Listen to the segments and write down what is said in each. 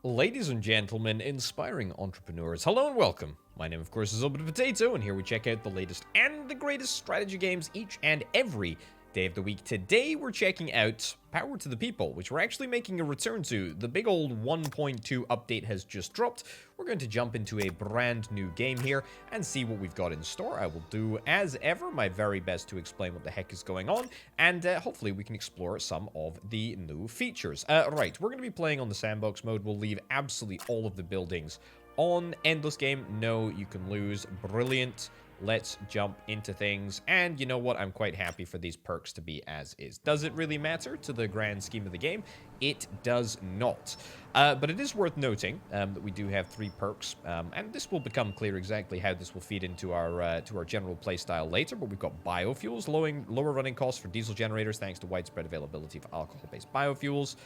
Ladies and gentlemen, inspiring entrepreneurs, hello and welcome. My name, of course, is Open Potato, and here we check out the latest and the greatest strategy games each and every day of the week. Today, we're checking out Power to the People, which we're actually making a return to. The big old 1.2 update has just dropped. We're going to jump into a brand new game here and see what we've got in store. I will do, as ever, my very best to explain what the heck is going on, and hopefully we can explore some of the new features. Right, we're going to be playing on the sandbox mode. We'll leave absolutely all of the buildings on endless game. No, you can lose. Brilliant. Let's jump into things, and you know what? I'm quite happy for these perks to be as is. Does it really matter to the grand scheme of the game? It does not. But it is worth noting that we do have 3 perks, and this will become clear exactly how this will feed into our general playstyle later. But we've got biofuels, lower running costs for diesel generators thanks to widespread availability of alcohol-based biofuels.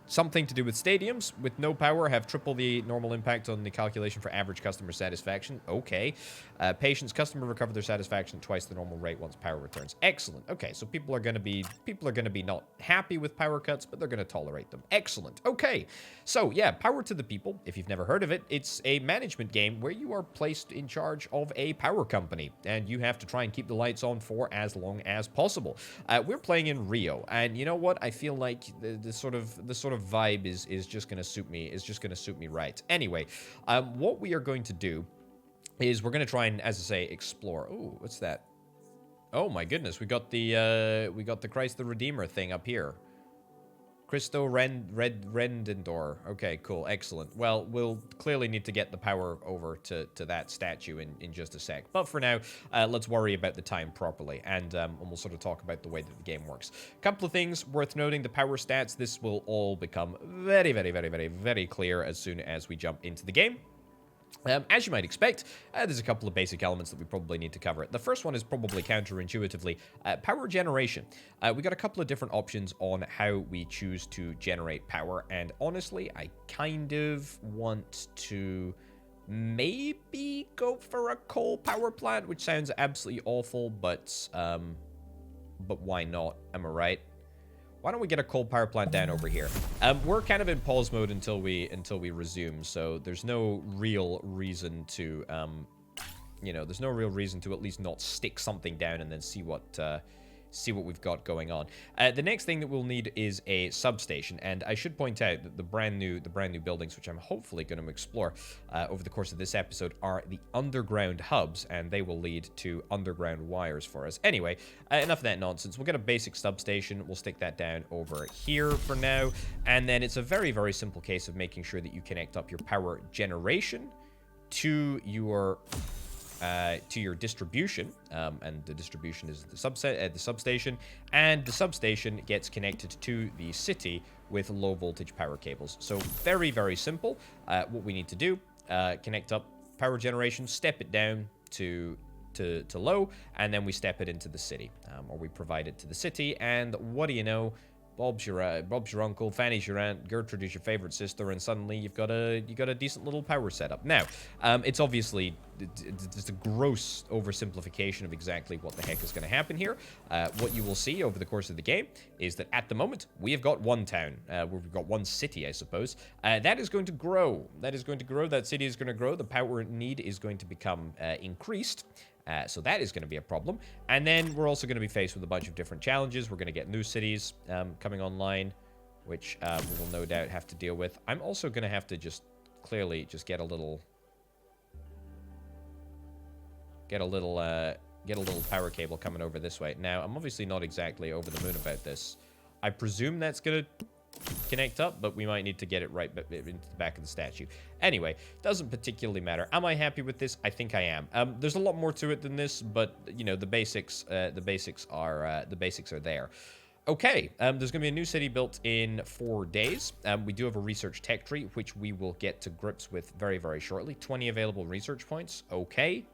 Something to do with stadiums. With no power, have triple the normal impact on the calculation for average customer satisfaction. Okay. Patience. Customer recover their satisfaction at twice the normal rate once power returns. Excellent. Okay, so people are going to be not happy with power cuts, but they're going to tolerate them. Excellent. Okay. So yeah, Power to the People. If you've never heard of it, it's a management game where you are placed in charge of a power company, and you have to try and keep the lights on for as long as possible. We're playing in Rio, and you know what? I feel like the sort of vibe is just going to suit me. Is just going to suit me right. Anyway, what we are going to do is we're going to try and, as I say, explore. Oh, what's that? Oh my goodness, we got the Christ the Redeemer thing up here. Christo Rendendor. Okay, cool, excellent. Well, we'll clearly need to get the power over to that statue in just a sec. But for now, let's worry about the time properly, and we'll sort of talk about the way that the game works. A couple of things worth noting: the power stats. This will all become very, very, very, very, very clear as soon as we jump into the game. As you might expect, there's a couple of basic elements that we probably need to cover. The first one is probably counterintuitively power generation. We got a couple of different options on how we choose to generate power, and honestly, I kind of want to maybe go for a coal power plant, which sounds absolutely awful, but why not? Am I right? Why don't we get a coal power plant down over here? We're kind of in pause mode until we resume, so there's no real reason to, there's no real reason to at least not stick something down and then see what we've got going on. The next thing that we'll need is a substation, and I should point out that the brand new buildings, which I'm hopefully going to explore over the course of this episode, are the underground hubs, and they will lead to underground wires for us. Anyway, enough of that nonsense. We'll get a basic substation. We'll stick that down over here for now, and then it's a very, very simple case of making sure that you connect up your power generation to your distribution, and the distribution is the substation, and the substation gets connected to the city with low voltage power cables. So very, very simple. What we need to do, connect up power generation, step it down to low, and then we step it into the city, or we provide it to the city, and what do you know? Bob's your uncle, Fanny's your aunt, Gertrude is your favorite sister, and suddenly you got a decent little power setup. Now, it's obviously just a gross oversimplification of exactly what the heck is going to happen here. What you will see over the course of the game is that at the moment we have got one town, we've got one city, I suppose. That is going to grow. That city is going to grow. The power need is going to become increased. So that is going to be a problem. And then we're also going to be faced with a bunch of different challenges. We're going to get new cities coming online, which we will no doubt have to deal with. I'm also going to have to just clearly just get a little power cable coming over this way. Now, I'm obviously not exactly over the moon about this. I presume that's going to connect up, but we might need to get it right into the back of the statue. Anyway, doesn't particularly matter. Am I happy with this? I think I am. There's a lot more to it than this, but you know, the basics are there. Okay, there's going to be a new city built in 4 days. We do have a research tech tree, which we will get to grips with very, very shortly. 20 available research points. Okay,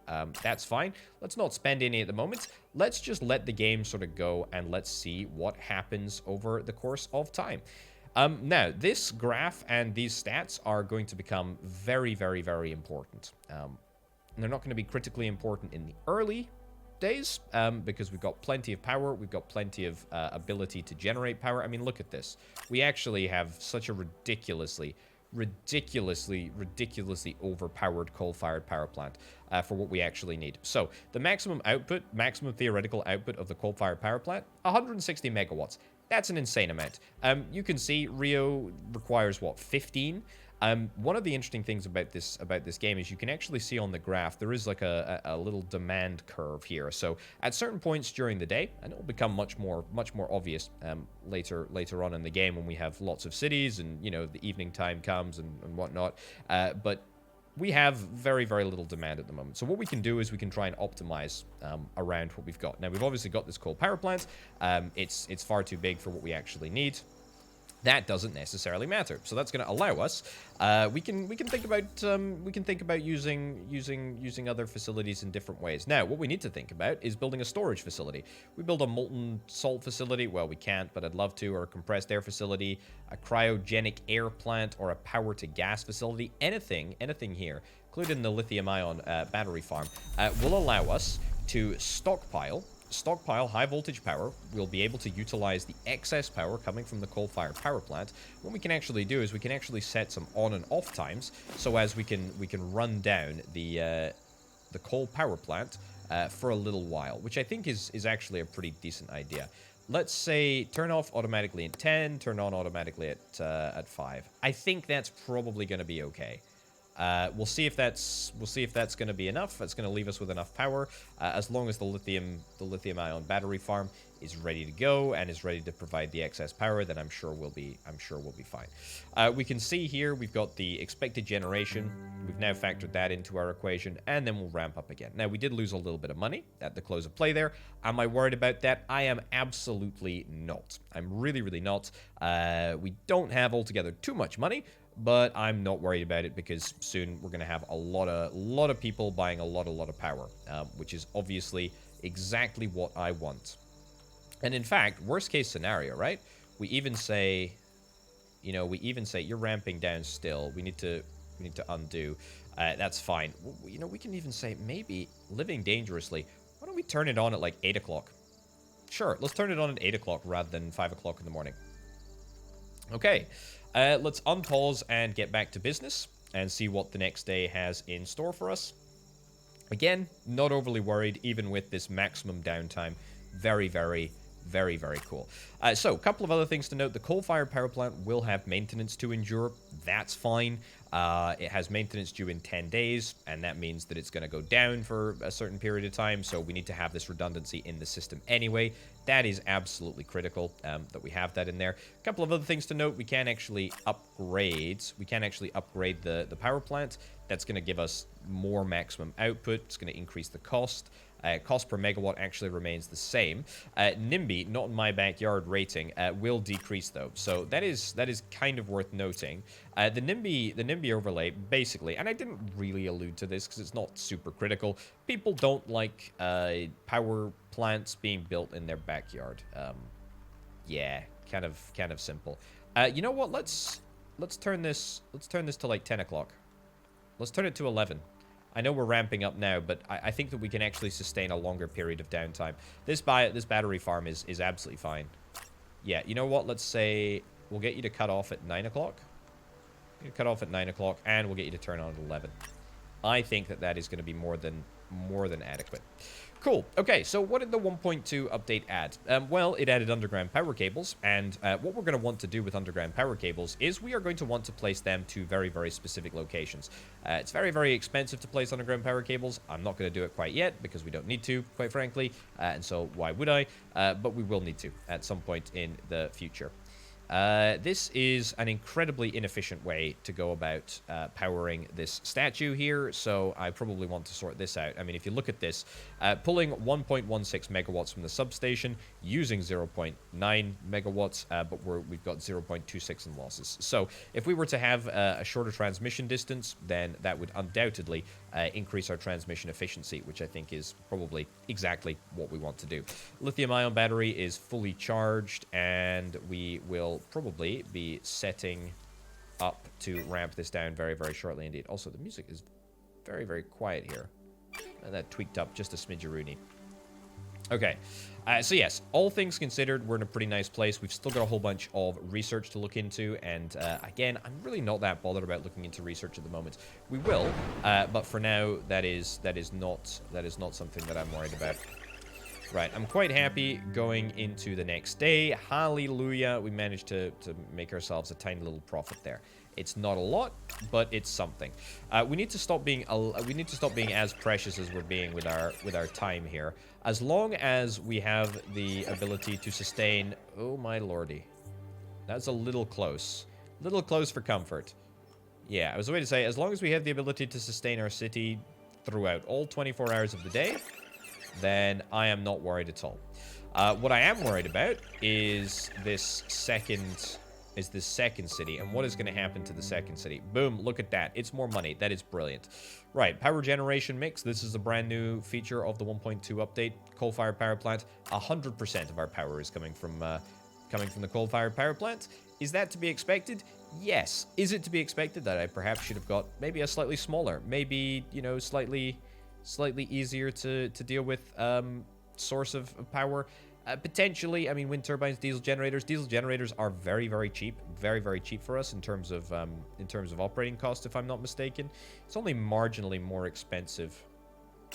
that's fine. Let's not spend any at the moment. Let's just let the game sort of go, and let's see what happens over the course of time. Now, this graph and these stats are going to become very, very, very important. They're not going to be critically important in the early days, because we've got plenty of power, we've got plenty of ability to generate power. I mean, look at this. We actually have such a ridiculously ridiculously overpowered coal-fired power plant for what we actually need. So the maximum theoretical output of the coal-fired power plant, 160 megawatts. That's an insane amount. You can see Rio requires, what, 15? One of the interesting things about this game is you can actually see on the graph there is like a little demand curve here. So at certain points during the day, and it will become much more obvious later on in the game when we have lots of cities and, you know, the evening time comes and whatnot. But we have very little demand at the moment. So what we can do is we can try and optimize around what we've got. Now we've obviously got this coal power plant. It's far too big for what we actually need. That doesn't necessarily matter. So that's going to allow us. We can think about using other facilities in different ways. Now, what we need to think about is building a storage facility. We build a molten salt facility. Well, we can't, but I'd love to. Or a compressed air facility, a cryogenic air plant, or a power to gas facility. Anything here, including the lithium-ion battery farm, will allow us to stockpile high voltage power. We'll be able to utilize the excess power coming from the coal-fired power plant. What we can actually do is we can actually set some on and off times, so as we can run down the coal power plant for a little while, which I think is actually a pretty decent idea. Let's say turn off automatically at 10, turn on automatically at 5. I think that's probably going to be okay. We'll see if that's going to be enough. That's going to leave us with enough power, as long as the lithium-ion battery farm is ready to go and is ready to provide the excess power. Then I'm sure we'll be fine. We can see here we've got the expected generation. We've now factored that into our equation, and then we'll ramp up again. Now we did lose a little bit of money at the close of play there. Am I worried about that? I am absolutely not. I'm really not. We don't have altogether too much money, but I'm not worried about it because soon we're going to have a lot of people buying a lot of power, which is obviously exactly what I want. And in fact, worst case scenario, right? We even say you're ramping down still. We need to undo. That's fine. You know, we can even say maybe living dangerously. Why don't we turn it on at like 8 o'clock? Sure, let's turn it on at 8 o'clock rather than 5 o'clock in the morning. Okay. Let's unpause and get back to business and see what the next day has in store for us. Again, not overly worried, even with this maximum downtime. Very cool. So, a couple of other things to note. The coal-fired power plant will have maintenance to endure. That's fine. It has maintenance due in 10 days, and that means that it's going to go down for a certain period of time, so we need to have this redundancy in the system anyway. That is absolutely critical that we have that in there. A couple of other things to note. We can actually upgrade the power plant. That's going to give us more maximum output. It's going to increase the cost. Cost per megawatt actually remains the same. NIMBY, not in my backyard rating, will decrease though. So that is kind of worth noting. The NIMBY overlay, basically, and I didn't really allude to this because it's not super critical. People don't like power plants being built in their backyard. Yeah, kind of simple. You know what? Let's turn this to like 10 o'clock. Let's turn it to 11. I know we're ramping up now, but I think that we can actually sustain a longer period of downtime. This battery farm is absolutely fine. Yeah, you know what? Let's say we'll get you to cut off at 9 o'clock. Cut off at 9 o'clock, and we'll get you to turn on at 11. I think that is going to be more than adequate. Cool. Okay, so what did the 1.2 update add? Well, it added underground power cables, and what we're going to want to do with underground power cables is we are going to want to place them to very specific locations. It's very expensive to place underground power cables. I'm not going to do it quite yet because we don't need to, quite frankly, and so why would I? But we will need to at some point in the future. This is an incredibly inefficient way to go about powering this statue here, so I probably want to sort this out. I mean, if you look at this, pulling 1.16 megawatts from the substation, using 0.9 megawatts, but we've got 0.26 in losses. So if we were to have a shorter transmission distance, then that would undoubtedly increase our transmission efficiency, which I think is probably exactly what we want to do. Lithium-ion battery is fully charged, and we will probably be setting up to ramp this down very shortly indeed. Also, the music is very quiet here. And that tweaked up just a smidgeroony. Okay. So yes, all things considered, we're in a pretty nice place. We've still got a whole bunch of research to look into, and again, I'm really not that bothered about looking into research at the moment. We will, but for now, that is not something that I'm worried about. Right, I'm quite happy going into the next day. Hallelujah, we managed to make ourselves a tiny little profit there. It's not a lot, but it's something. We need to stop being as precious as we're being with our time here. As long as we have the ability to sustain. Oh my lordy, that's a little close. Little close for comfort. Yeah, I was going to say, as long as we have the ability to sustain our city throughout all 24 hours of the day, then I am not worried at all. What I am worried about is this second city, and what is going to happen to the second city. Boom, look at that. It's more money. That is brilliant. Right, power generation mix. This is a brand new feature of the 1.2 update. Coal-fired power plant. 100% of our power is coming from the coal-fired power plant. Is that to be expected? Yes. Is it to be expected that I perhaps should have got maybe a slightly smaller, maybe, you know, slightly easier to deal with source of power? Potentially. I mean, wind turbines, diesel generators. Diesel generators are very, very cheap. Very, very cheap for us in terms of operating cost, if I'm not mistaken. It's only marginally more expensive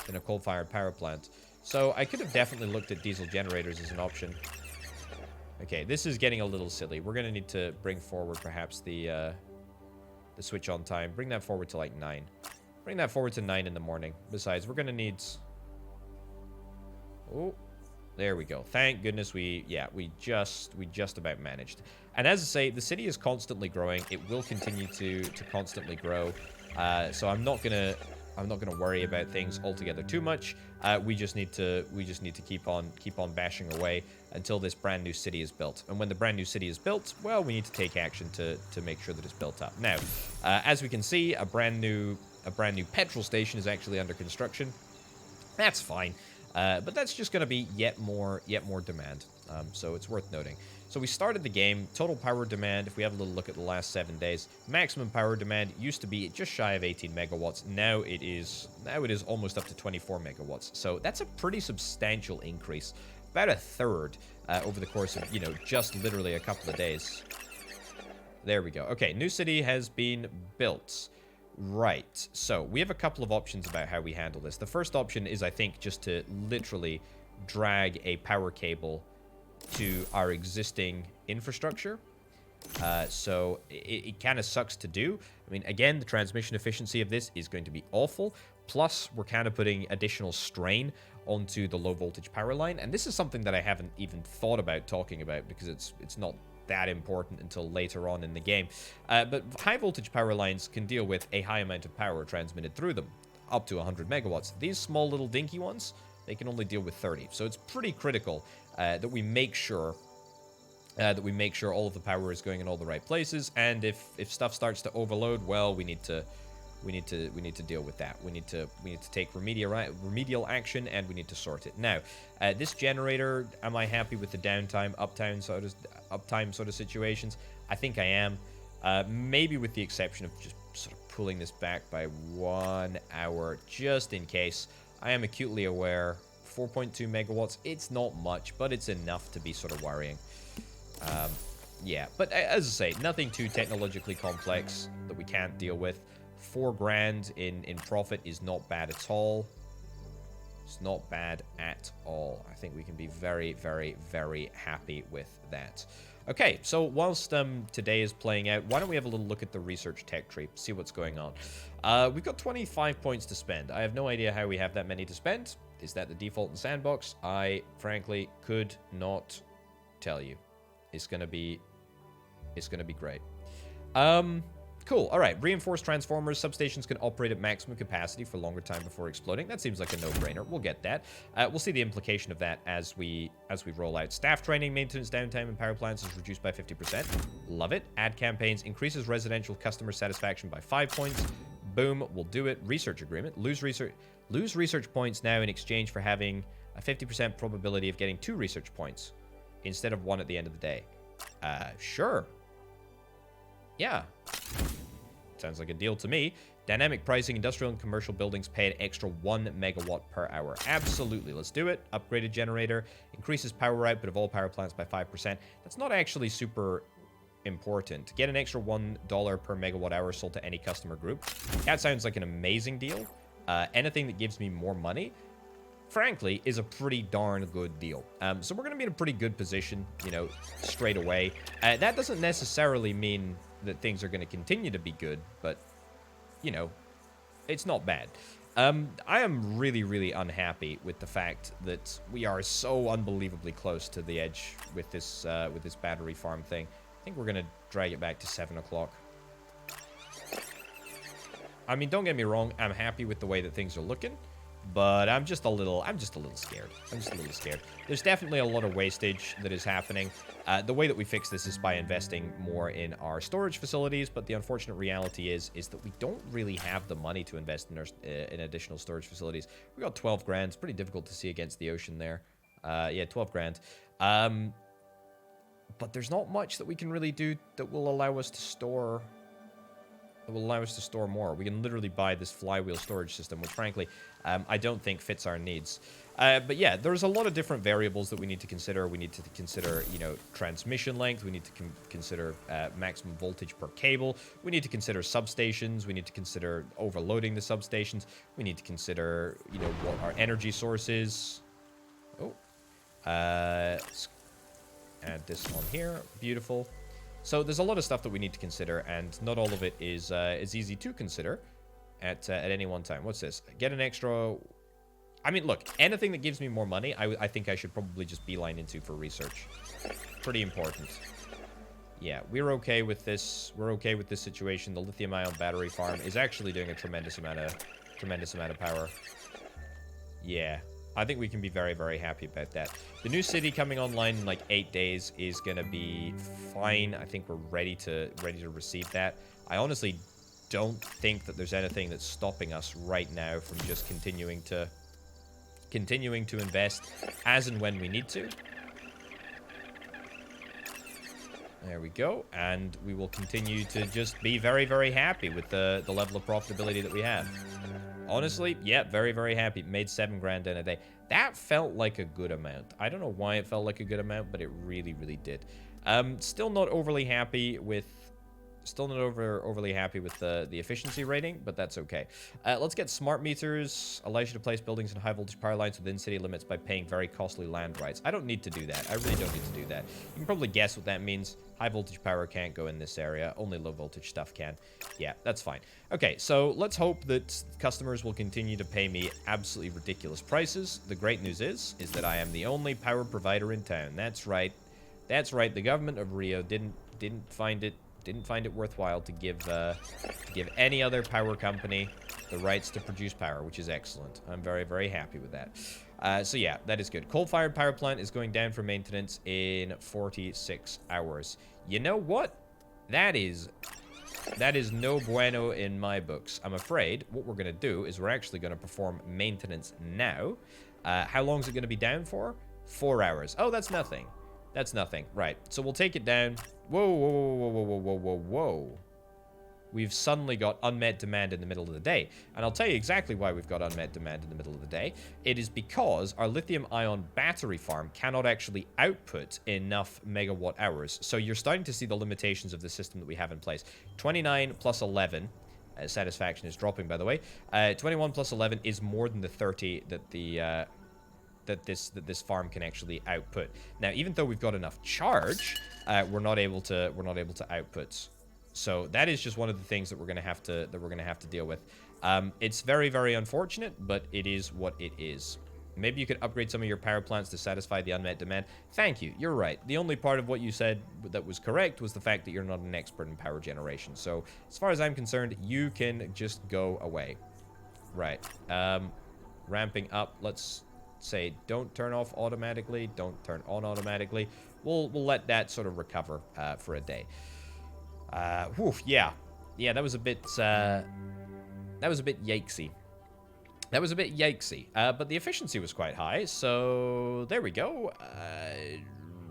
than a coal-fired power plant. So I could have definitely looked at diesel generators as an option. Okay, this is getting a little silly. We're going to need to bring forward perhaps the switch on time. Bring that forward to like 9. Bring that forward to 9 in the morning. Besides, we're going to need... Oh, there we go. Thank goodness we just about managed. And as I say, the city is constantly growing. It will continue to constantly grow. So I'm not gonna worry about things altogether too much. We just need to keep on bashing away until this brand new city is built. And when the brand new city is built, well, we need to take action to make sure that it's built up. Now, as we can see, a brand new petrol station is actually under construction. That's fine. But that's just going to be yet more demand. So it's worth noting. So we started the game. Total power demand, if we have a little look at the last 7 days, maximum power demand used to be just shy of 18 megawatts. Now it is almost up to 24 megawatts. So that's a pretty substantial increase, about a third over the course of, you know, just literally a couple of days. There we go. Okay, new city has been built. Right, so we have a couple of options about how we handle this. The first option is, I think, just to literally drag a power cable to our existing infrastructure. So it kind of sucks to do. I mean, again, the transmission efficiency of this is going to be awful. Plus, we're kind of putting additional strain onto the low voltage power line. And this is something that I haven't even thought about talking about because it's not that important until later on in the game. But high voltage power lines can deal with a high amount of power transmitted through them, up to 100 megawatts. These small little dinky ones, they can only deal with 30. So it's pretty critical that we make sure all of the power is going in all the right places. And if stuff starts to overload, well, we need to deal with that. We need to take remedial action, and we need to sort it. Now, this generator, am I happy with the downtime, uptime sort of situations? I think I am. Maybe with the exception of just sort of pulling this back by 1 hour, just in case. I am acutely aware. 4.2 megawatts. It's not much, but it's enough to be sort of worrying. Yeah, but as I say, nothing too technologically complex that we can't deal with. 4 grand in profit is not bad at all. It's not bad at all. I think we can be very, very, very happy with that. Okay, so whilst today is playing out, why don't we have a little look at the research tech tree, see what's going on. We've got 25 points to spend. I have no idea how we have that many to spend. Is that the default in Sandbox? I, frankly, could not tell you. It's gonna be great. Cool. All right. Reinforced transformers. Substations can operate at maximum capacity for longer time before exploding. That seems like a no-brainer. We'll get that. We'll see the implication of that as we roll out. Staff training, maintenance downtime, and power plants is reduced by 50%. Love it. Ad campaigns increases residential customer satisfaction by 5 points. Boom. We'll do it. Research agreement. Lose research points now in exchange for having a 50% probability of getting 2 research points instead of 1 at the end of the day. Sure. Yeah. Sounds like a deal to me. Dynamic pricing, industrial and commercial buildings pay an extra 1 megawatt per hour. Absolutely, let's do it. Upgraded generator, increases power output of all power plants by 5%. That's not actually super important. Get an extra $1 per megawatt hour sold to any customer group. That sounds like an amazing deal. Anything that gives me more money, frankly, is a pretty darn good deal. So we're going to be in a pretty good position, you know, straight away. That doesn't necessarily mean that things are going to continue to be good, but, you know, it's not bad. I am really, really unhappy with the fact that we are so unbelievably close to the edge with this battery farm thing. I think we're going to drag it back to 7 o'clock. I mean, don't get me wrong, I'm happy with the way that things are looking, but I'm just a little scared. There's definitely a lot of wastage that is happening. The way that we fix this is by investing more in our storage facilities, but the unfortunate reality is that we don't really have the money to invest in additional storage facilities. We got 12 grand. It's pretty difficult to see against the ocean there. Yeah, 12 grand. But there's not much that we can really do that will allow us to store... more. We can literally buy this flywheel storage system, which frankly, I don't think fits our needs. But yeah, there's a lot of different variables that we need to consider. We need to consider, you know, transmission length. We need to consider maximum voltage per cable. We need to consider substations. We need to consider overloading the substations. We need to consider, you know, what our energy source is. Oh. Let's add this on here. Beautiful. So there's a lot of stuff that we need to consider, and not all of it is easy to consider at any one time. What's this? Get an extra... I mean, look, anything that gives me more money, I think I should probably just beeline into for research. Pretty important. Yeah, we're okay with this. We're okay with this situation. The lithium-ion battery farm is actually doing a tremendous amount of power. Yeah. I think we can be very, very happy about that. The new city coming online in like 8 days is going to be fine. I think we're ready to receive that. I honestly don't think that there's anything that's stopping us right now from just continuing to invest as and when we need to. There we go. And we will continue to just be very, very happy with the level of profitability that we have. Honestly, yeah, very, very happy. Made 7 grand in a day. That felt like a good amount. I don't know why it felt like a good amount, but it really, really did. Still not overly happy with... Still not overly happy with the efficiency rating, but that's okay. Let's get smart meters. Allows you to place buildings and high voltage power lines within city limits by paying very costly land rights. I don't need to do that. I really don't need to do that. You can probably guess what that means. High voltage power can't go in this area. Only low voltage stuff can. Yeah, that's fine. Okay, so let's hope that customers will continue to pay me absolutely ridiculous prices. The great news is that I am the only power provider in town. That's right. That's right. The government of Rio didn't find it worthwhile to give any other power company the rights to produce power, which is excellent. I'm very, very happy with that. So yeah, that is good. Coal-fired power plant is going down for maintenance in 46 hours. You know what? That is no bueno in my books. I'm afraid what we're going to do is we're actually going to perform maintenance now. How long is it going to be down for? 4 hours. Oh, that's nothing. That's nothing. Right. So we'll take it down. Whoa, whoa, whoa, whoa, whoa, whoa, whoa, whoa, whoa. We've suddenly got unmet demand in the middle of the day. And I'll tell you exactly why we've got unmet demand in the middle of the day. It is because our lithium-ion battery farm cannot actually output enough megawatt hours. So you're starting to see the limitations of the system that we have in place. 29 plus 11... satisfaction is dropping, by the way. 21 plus 11 is more than the 30 that that this farm can actually output. Now, even though we've got enough charge, we're not able to output. So that is just one of the things that we're gonna have to deal with. It's very, very unfortunate, but it is what it is. Maybe you could upgrade some of your power plants to satisfy the unmet demand. Thank you. You're right. The only part of what you said that was correct was the fact that you're not an expert in power generation. So as far as I'm concerned, you can just go away. Right. Ramping up. Let's say don't turn off automatically, don't turn on automatically. We'll let that sort of recover for a day. Yeah, that was a bit yikesy. That was a bit yikesy, but the efficiency was quite high, so there we go.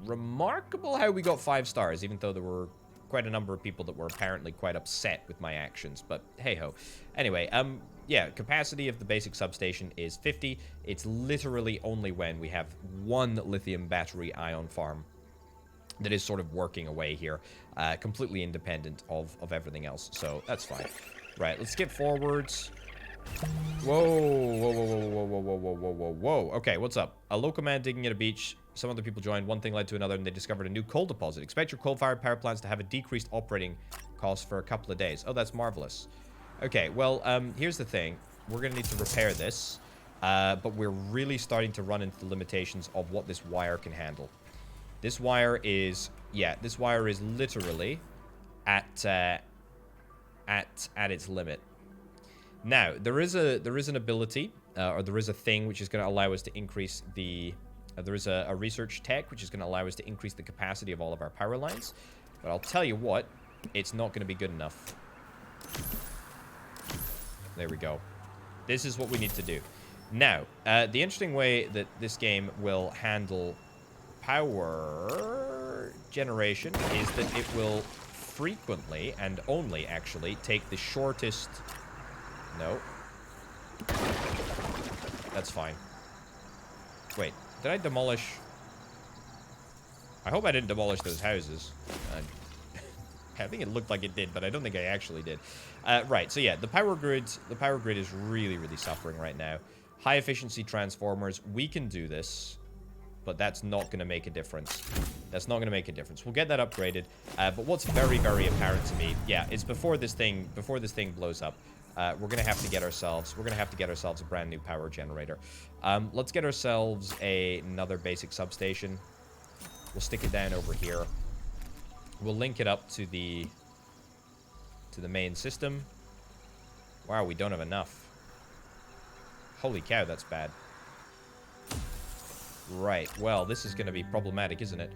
Remarkable how we got 5 stars, even though there were quite a number of people that were apparently quite upset with my actions, but hey-ho. Anyway, yeah, capacity of the basic substation is 50. It's literally only when we have one lithium battery ion farm that is sort of working away here, completely independent of everything else, so that's fine. Right, let's skip forwards. Whoa, whoa, whoa, whoa, whoa, whoa, whoa, whoa, whoa, whoa. Okay, what's up? A local man digging at a beach. Some other people joined. One thing led to another, and they discovered a new coal deposit. Expect your coal-fired power plants to have a decreased operating cost for a couple of days. Oh, that's marvelous. Okay, well, here's the thing. We're going to need to repair this, but we're really starting to run into the limitations of what this wire can handle. This wire is, yeah, this wire is literally at its limit. Now, there is an ability, or there is a thing which is going to allow us to increase the... there is a research tech which is going to allow us to increase the capacity of all of our power lines. But I'll tell you what, it's not going to be good enough. There we go. This is what we need to do. Now, the interesting way that this game will handle power generation is that it will frequently, and only actually, take the shortest... No. That's fine. Wait, did I demolish... I hope I didn't demolish those houses. I think it looked like it did, but I don't think I actually did. Right, so yeah, the power grid is really, really suffering right now. High efficiency transformers, we can do this, but that's not going to make a difference. That's not going to make a difference. We'll get that upgraded, but what's very, very apparent to me, yeah, is before this thing blows up, we're gonna have to get ourselves a brand new power generator. Let's get ourselves another basic substation. We'll stick it down over here. We'll link it up to the main system. Wow, we don't have enough. Holy cow, that's bad. Right, well, this is gonna be problematic, isn't it?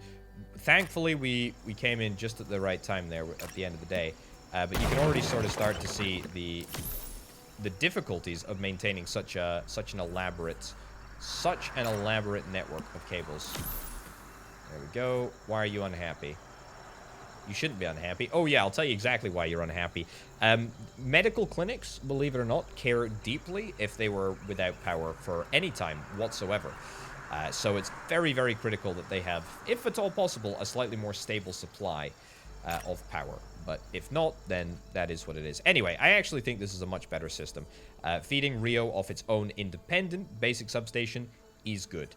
Thankfully, we came in just at the right time there at the end of the day. But you can already sort of start to see the difficulties of maintaining such an elaborate network of cables. There we go. Why are you unhappy? You shouldn't be unhappy. Oh yeah, I'll tell you exactly why you're unhappy. Medical clinics, believe it or not, care deeply if they were without power for any time whatsoever. So it's very, very critical that they have, if at all possible, a slightly more stable supply of power. But if not, then that is what it is. Anyway, I actually think this is a much better system. Feeding Rio off its own independent basic substation is good.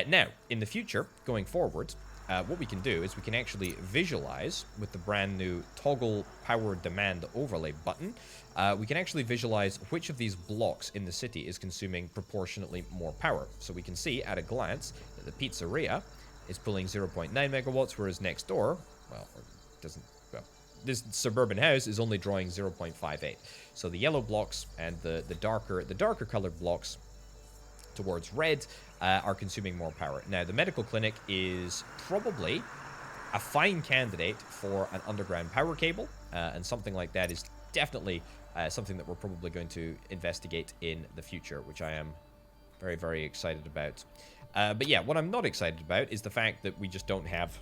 Now, in the future, going forward, what we can do is we can actually visualize with the brand new toggle power demand overlay button. We can actually visualize which of these blocks in the city is consuming proportionately more power. So we can see at a glance that the pizzeria is pulling 0.9 megawatts, whereas next door, well, this suburban house is only drawing 0.58. So the yellow blocks and the darker colored blocks towards red are consuming more power. Now, the medical clinic is probably a fine candidate for an underground power cable, and something like that is definitely something that we're probably going to investigate in the future, which I am very, very excited about. But yeah, what I'm not excited about is the fact that we just don't have...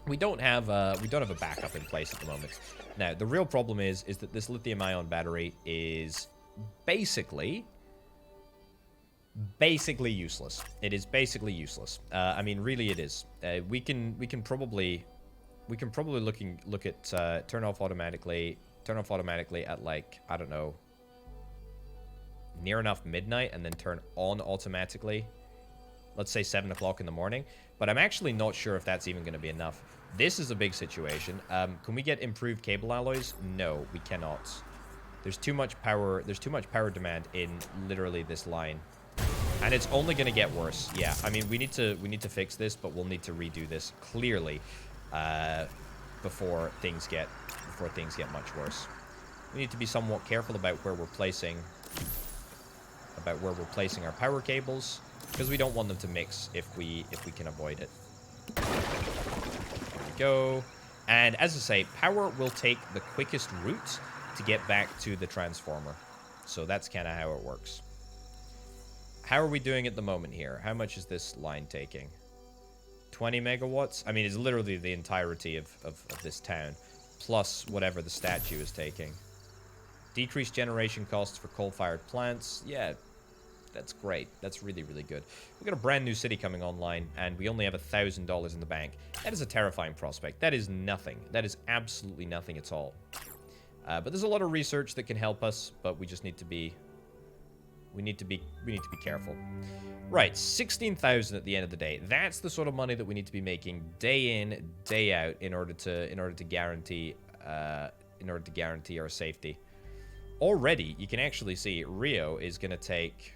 We don't have a backup in place at the moment. Now, the real problem is that this lithium-ion battery is basically useless. It is basically useless. I mean, really, it is. We can probably look at turn off automatically at, like, I don't know, near enough midnight, and then turn on automatically. Let's say 7 o'clock in the morning. But I'm actually not sure if that's even going to be enough. This is a big situation. Can we get improved cable alloys? No, we cannot. There's too much power. There's too much power demand in literally this line, and it's only going to get worse. Yeah, I mean, we need to fix this, but we'll need to redo this clearly before things get much worse. We need to be somewhat careful about where we're placing our power cables, because we don't want them to mix if we can avoid it. There we go. And as I say, power will take the quickest route to get back to the transformer. So that's kind of how it works. How are we doing at the moment here? How much is this line taking? 20 megawatts. I mean, it's literally the entirety of this town, plus whatever the statue is taking. Decreased generation costs for coal-fired plants. Yeah, that's great. That's really, really good. We've got a brand new city coming online, and we only have $1,000 in the bank. That is a terrifying prospect. That is nothing. That is absolutely nothing at all. But there's a lot of research that can help us, but we just need to be... We need to be careful. Right, 16,000 at the end of the day. That's the sort of money that we need to be making day in, day out in order to guarantee our safety. Already, you can actually see Rio is going to take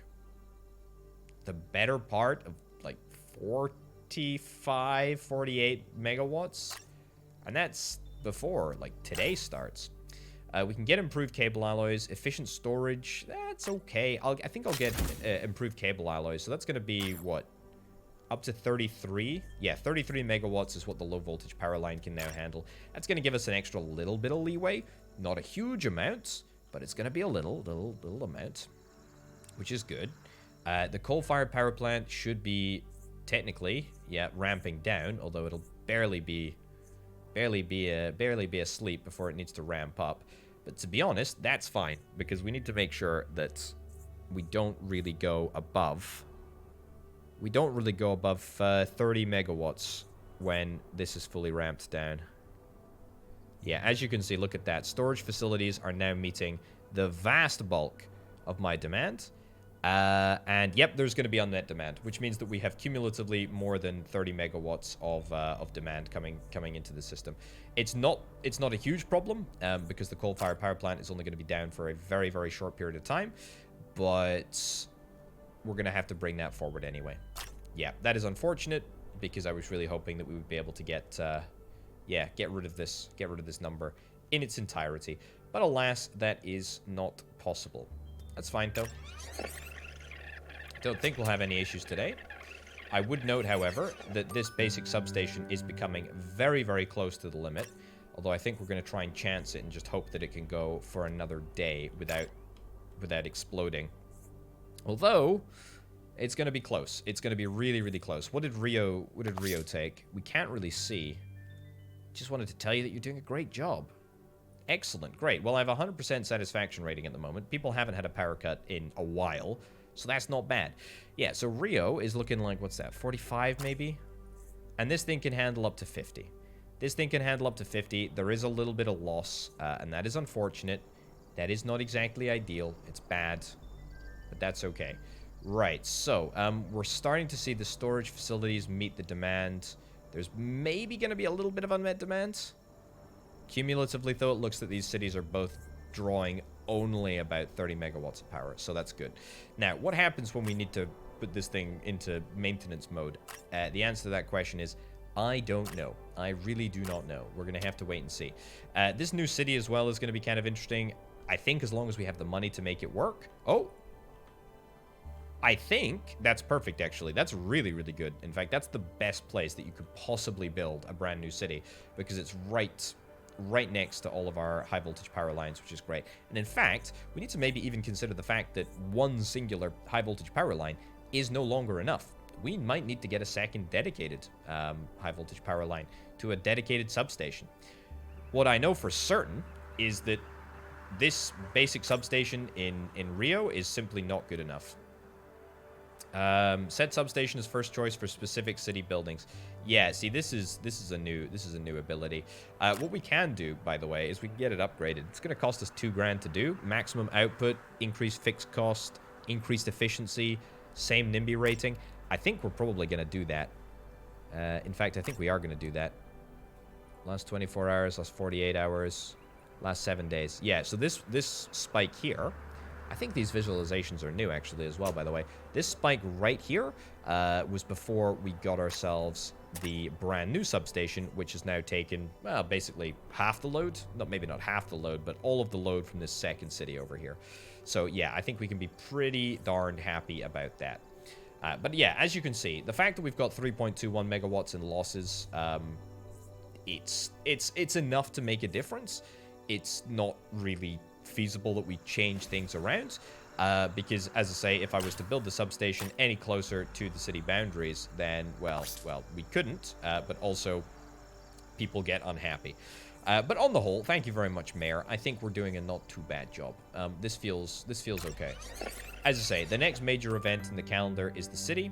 the better part of like 45, 48 megawatts. And that's before like today starts. We can get improved cable alloys, efficient storage. That's okay. I think I'll get improved cable alloys. So that's going to be, what, up to 33? Yeah, 33 megawatts is what the low voltage power line can now handle. That's going to give us an extra little bit of leeway. Not a huge amount, but it's going to be a little amount, which is good. The coal-fired power plant should be technically, yeah, ramping down, although it'll barely be asleep before it needs to ramp up. But to be honest, that's fine, because we need to make sure that we don't really go above 30 megawatts when this is fully ramped down. Yeah, as you can see, look at that. Storage facilities are now meeting the vast bulk of my demand. And yep, there's going to be unmet demand, which means that we have cumulatively more than 30 megawatts of demand coming into the system. It's not a huge problem because the coal-fired power plant is only going to be down for a very, very short period of time, but we're going to have to bring that forward anyway. Yeah, that is unfortunate because I was really hoping that we would be able to get rid of this number in its entirety, but alas, that is not possible. That's fine though. Don't think we'll have any issues today. I would note, however, that this basic substation is becoming very, very close to the limit. Although I think we're going to try and chance it and just hope that it can go for another day without exploding. Although, it's going to be close. It's going to be really, really close. What did Rio take? We can't really see. Just wanted to tell you that you're doing a great job. Excellent. Great. Well, I have a 100% satisfaction rating at the moment. People haven't had a power cut in a while. So that's not bad. Yeah, so Rio is looking like, what's that, 45 maybe? And this thing can handle up to 50. This thing can handle up to 50. There is a little bit of loss, and that is unfortunate. That is not exactly ideal. It's bad, but that's okay. Right, so we're starting to see the storage facilities meet the demand. There's maybe going to be a little bit of unmet demand. Cumulatively, though, it looks that these cities are both drawing only about 30 megawatts of power, so that's good. Now, what happens when we need to put this thing into maintenance mode? The answer to that question is, I don't know. I really do not know. We're going to have to wait and see. This new city as well is going to be kind of interesting. I think as long as we have the money to make it work. Oh, I think that's perfect, actually. That's really, really good. In fact, that's the best place that you could possibly build a brand new city, because it's right next to all of our high voltage power lines, which is great. And in fact, we need to maybe even consider the fact that one singular high voltage power line is no longer enough. We might need to get a second dedicated high voltage power line to a dedicated substation. What I know for certain is that this basic substation in Rio is simply not good enough. Set substation is first choice for specific city buildings. Yeah, see, this is a new ability. What we can do, by the way, is we can get it upgraded. It's going to cost us $2,000 to do. Maximum output, increased fixed cost, increased efficiency, same NIMBY rating. I think we're probably going to do that. In fact, I think we are going to do that. Last 24 hours, last 48 hours, last 7 days. Yeah, so this spike here, I think these visualizations are new, actually, as well, by the way. This spike right here was before we got ourselves the brand new substation, which has now taken, well, basically half the load. Maybe not half the load, but all of the load from this second city over here. So, yeah, I think we can be pretty darn happy about that. But, yeah, as you can see, the fact that we've got 3.21 megawatts in losses, it's enough to make a difference. It's not really feasible that we change things around, Because, as I say, if I was to build the substation any closer to the city boundaries, then, well, we couldn't, but also people get unhappy. But on the whole, thank you very much, Mayor. I think we're doing a not too bad job. This feels okay. As I say, the next major event in the calendar is the city.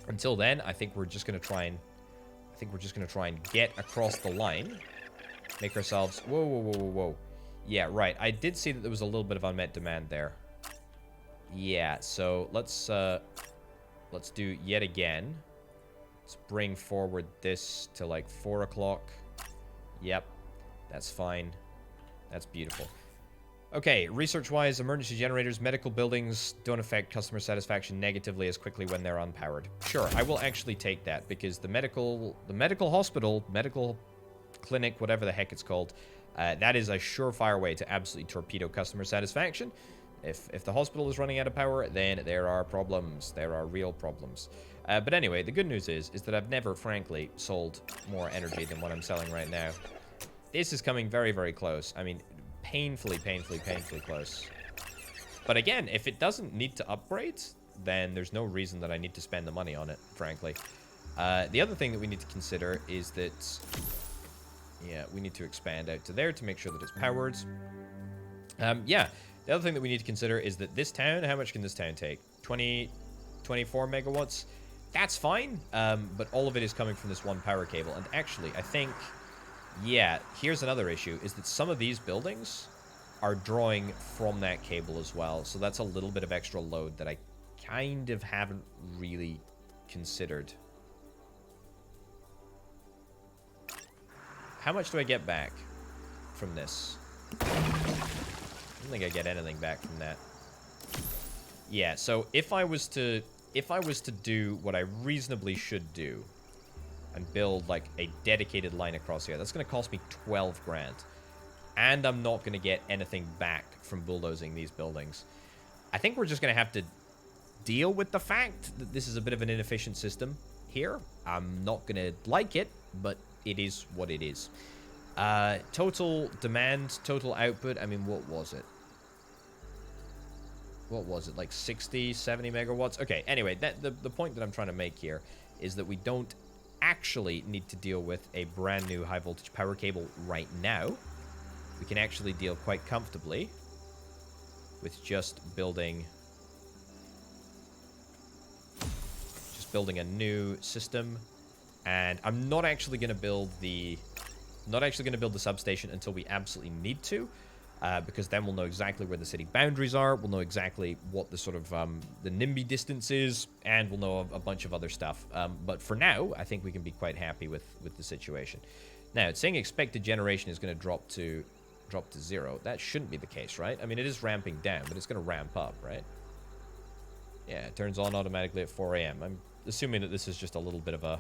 Until then, I think we're just gonna try and get across the line, make ourselves. Whoa. Yeah, right. I did see that there was a little bit of unmet demand there. Yeah, so let's do yet again. Let's bring forward this to like 4 o'clock. Yep, that's fine. That's beautiful. Okay, research-wise, emergency generators, medical buildings don't affect customer satisfaction negatively as quickly when they're unpowered. Sure, I will actually take that because the medical hospital, medical clinic, whatever the heck it's called, that is a surefire way to absolutely torpedo customer satisfaction. If the hospital is running out of power, then there are problems. There are real problems. But anyway, the good news is that I've never, frankly, sold more energy than what I'm selling right now. This is coming very, very close. I mean, painfully close. But again, if it doesn't need to upgrade, then there's no reason that I need to spend the money on it, frankly. The other thing that we need to consider is that, yeah, we need to expand out to there to make sure that it's powered. Yeah. The other thing that we need to consider is that this town, how much can this town take? 24 megawatts? That's fine, but all of it is coming from this one power cable. And actually, I think, yeah, here's another issue, is that some of these buildings are drawing from that cable as well. So that's a little bit of extra load that I kind of haven't really considered. How much do I get back from this? I don't think I get anything back from that. Yeah, so if I was to do what I reasonably should do and build like a dedicated line across here, that's going to cost me 12 grand. And I'm not going to get anything back from bulldozing these buildings. I think we're just going to have to deal with the fact that this is a bit of an inefficient system here. I'm not going to like it, but it is what it is. Total demand, total output, I mean, what was it? What was it, like 60, 70 megawatts? Okay, anyway, the point that I'm trying to make here is that we don't actually need to deal with a brand new high voltage power cable right now. We can actually deal quite comfortably with just building a new system. And I'm not actually going to build the substation until we absolutely need to, because then we'll know exactly where the city boundaries are. We'll know exactly what the sort of the NIMBY distance is, and we'll know a bunch of other stuff. But for now, I think we can be quite happy with the situation. Now, it's saying expected generation is going to drop to 0. That shouldn't be the case, right? I mean, it is ramping down, but it's going to ramp up, right? Yeah, it turns on automatically at 4 a.m. I'm assuming that this is just a little bit of a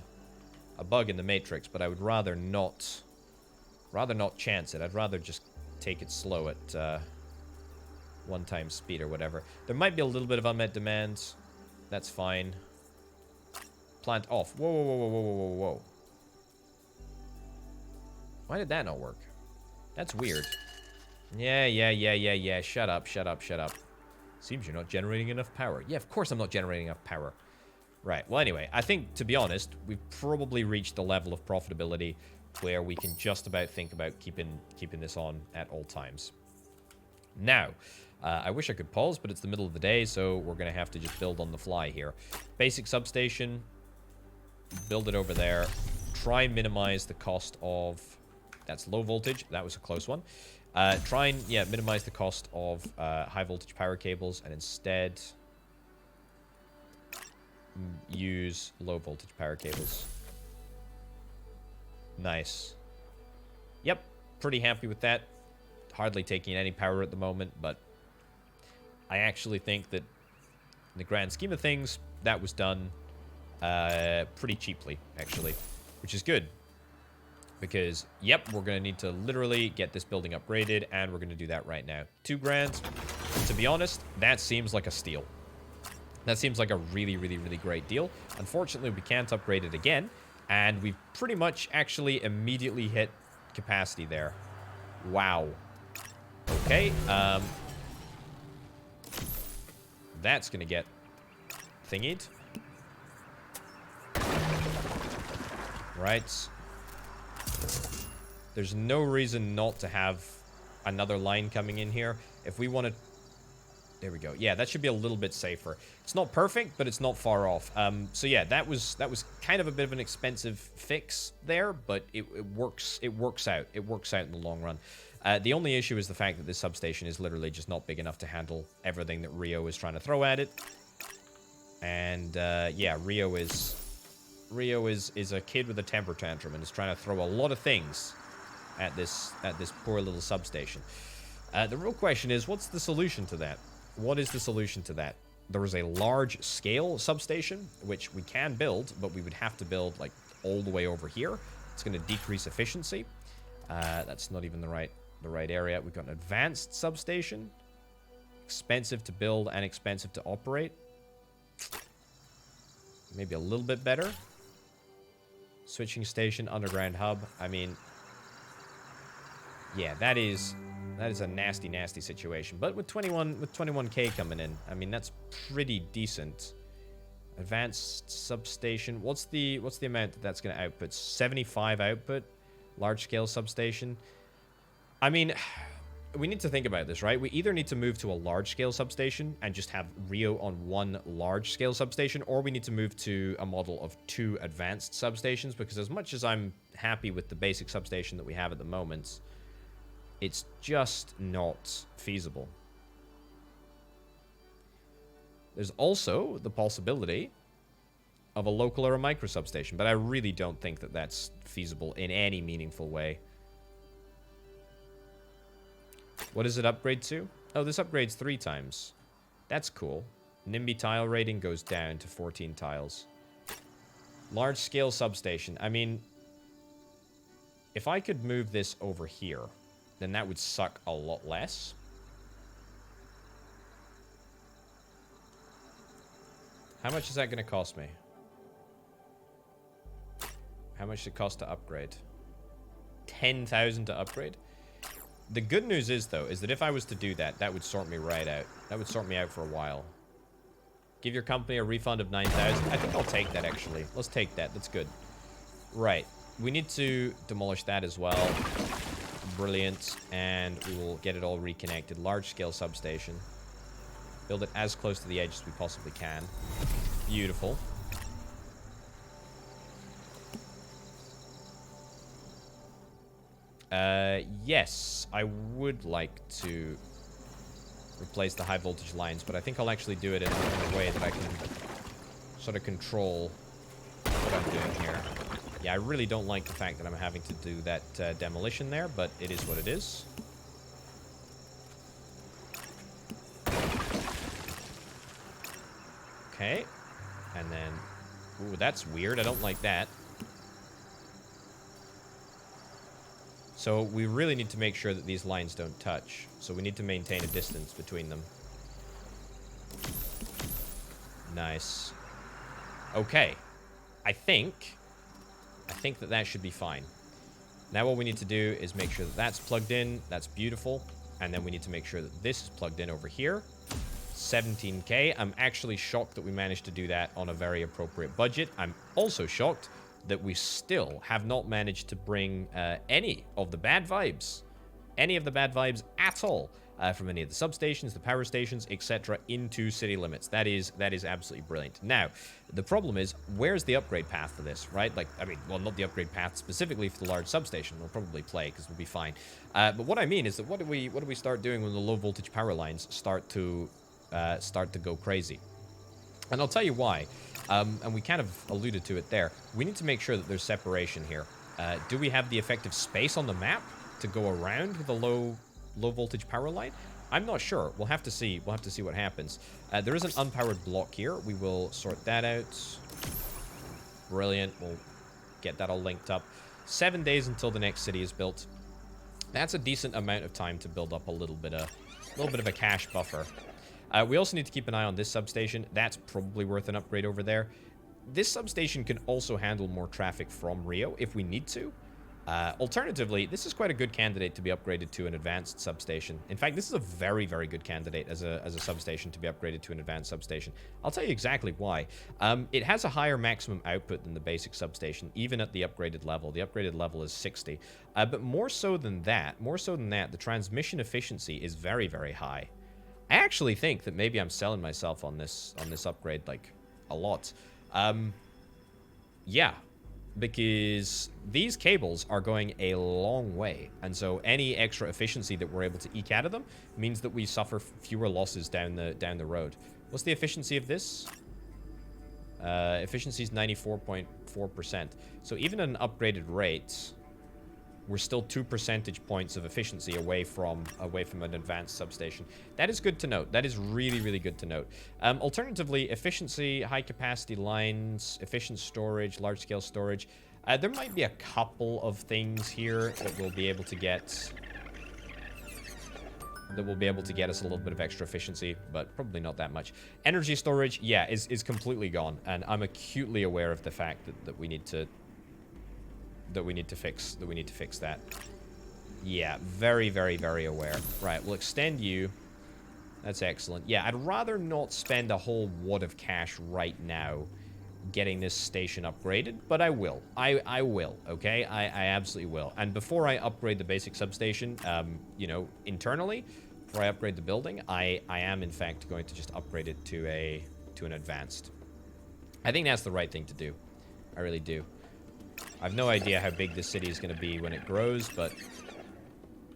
bug in the matrix, but I would rather not chance it. I'd rather just take it slow at 1 times speed or whatever. There might be a little bit of unmet demand. That's fine. Plant off. Whoa. Why did that not work? That's weird. Yeah. Shut up. Seems you're not generating enough power. Yeah, of course I'm not generating enough power. Right, well anyway, I think, to be honest, we've probably reached the level of profitability where we can just about think about keeping this on at all times. Now, I wish I could pause, but it's the middle of the day, so we're going to have to just build on the fly here. Basic substation, build it over there. Try and minimize the cost of... That's low voltage. That was a close one. Try and, yeah, minimize the cost of high voltage power cables, and instead use low voltage power cables. Nice. Yep, pretty happy with that. Hardly taking any power at the moment, but I actually think that in the grand scheme of things, that was done pretty cheaply, actually, which is good. Because, yep, we're going to need to literally get this building upgraded, and we're going to do that right now. 2 grand. To be honest, that seems like a steal. That seems like a really great deal. Unfortunately, we can't upgrade it again, and we've pretty much actually immediately hit capacity there. Wow. Okay, That's going to get thingied. Right. There's no reason not to have another line coming in here. If we want to... There we go. Yeah, that should be a little bit safer. It's not perfect, but it's not far off. So yeah, that was kind of a bit of an expensive fix there, but it works. It works out. It works out in the long run. The only issue is the fact that this substation is literally just not big enough to handle everything that Rio is trying to throw at it. And yeah, Rio is a kid with a temper tantrum and is trying to throw a lot of things at this poor little substation. The real question is, what's the solution to that? What is the solution to that? There is a large-scale substation, which we can build, but we would have to build, like, all the way over here. It's going to decrease efficiency. That's not even the right area. We've got an advanced substation. Expensive to build and expensive to operate. Maybe a little bit better. Switching station, underground hub. I mean, yeah, that is a nasty, nasty situation. But with 21K coming in, I mean, that's pretty decent. Advanced substation. What's the amount that's going to output? 75 output. Large scale substation. I mean, we need to think about this, right? We either need to move to a large scale substation and just have Rio on one large scale substation, or we need to move to a model of 2 advanced substations, because as much as I'm happy with the basic substation that we have at the moment, it's just not feasible. There's also the possibility of a local or a micro substation, but I really don't think that that's feasible in any meaningful way. What does it upgrade to? Oh, this upgrades 3 times. That's cool. NIMBY tile rating goes down to 14 tiles. Large scale substation. I mean, if I could move this over here, then that would suck a lot less. How much is that going to cost me? How much does it cost to upgrade? 10,000 to upgrade? The good news is, though, is that if I was to do that, that would sort me right out. That would sort me out for a while. Give your company a refund of 9,000. I think I'll take that, actually. Let's take that. That's good. Right. We need to demolish that as well. Brilliant. And we will get it all reconnected. Large-scale substation. Build it as close to the edge as we possibly can. Beautiful. Yes, I would like to replace the high voltage lines, but I think I'll actually do it in a way that I can sort of control what I'm doing here. Yeah, I really don't like the fact that I'm having to do that demolition there, but it is what it is. Okay. And then... Ooh, that's weird. I don't like that. So we really need to make sure that these lines don't touch. So we need to maintain a distance between them. Nice. Okay. I think that should be fine. Now what we need to do is make sure that that's plugged in. That's beautiful. And then we need to make sure that this is plugged in over here. 17K. I'm actually shocked that we managed to do that on a very appropriate budget. I'm also shocked that we still have not managed to bring any of the bad vibes at all from any of the substations, the power stations, etc. into city limits. That is absolutely brilliant. Now, the problem is, where's the upgrade path for this, right? Like, I mean, well, not the upgrade path specifically for the large substation. We'll probably play because we'll be fine. But what I mean is that what do we start doing when the low voltage power lines start to go crazy? And I'll tell you why. And we kind of alluded to it there. We need to make sure that there's separation here. Do we have the effective space on the map to go around with a low voltage power line? I'm not sure. We'll have to see. We'll have to see what happens. There is an unpowered block here. We will sort that out. Brilliant. We'll get that all linked up. 7 days until the next city is built. That's a decent amount of time to build up a little bit of a cash buffer. We also need to keep an eye on this substation. That's probably worth an upgrade over there. This substation can also handle more traffic from Rio if we need to. Alternatively, this is quite a good candidate to be upgraded to an advanced substation. In fact, this is a very, very good candidate as a substation to be upgraded to an advanced substation. I'll tell you exactly why. It has a higher maximum output than the basic substation, even at the upgraded level. The upgraded level is 60. But more so than that, the transmission efficiency is very, very high. I actually think that maybe I'm selling myself on this upgrade, like, a lot. Yeah. Because these cables are going a long way, and so any extra efficiency that we're able to eke out of them means that we suffer fewer losses down the road. What's the efficiency of this? Efficiency is 94.4%. So even at an upgraded rate, we're still 2 percentage points of efficiency away from an advanced substation. That is good to note. That is really, really good to note. Alternatively, efficiency, high capacity lines, efficient storage, large scale storage. There might be a couple of things here that will be able to get us a little bit of extra efficiency, but probably not that much. Energy storage, yeah, is completely gone, and I'm acutely aware of the fact that we need to fix that. Yeah, very, very, very aware. Right, we'll extend you. That's excellent. Yeah, I'd rather not spend a whole wad of cash right now getting this station upgraded, but I will. I will, okay? I absolutely will. And before I upgrade the basic substation, you know, internally, before I upgrade the building, I am, in fact, going to just upgrade it to an advanced. I think that's the right thing to do. I really do. I have no idea how big this city is going to be when it grows, but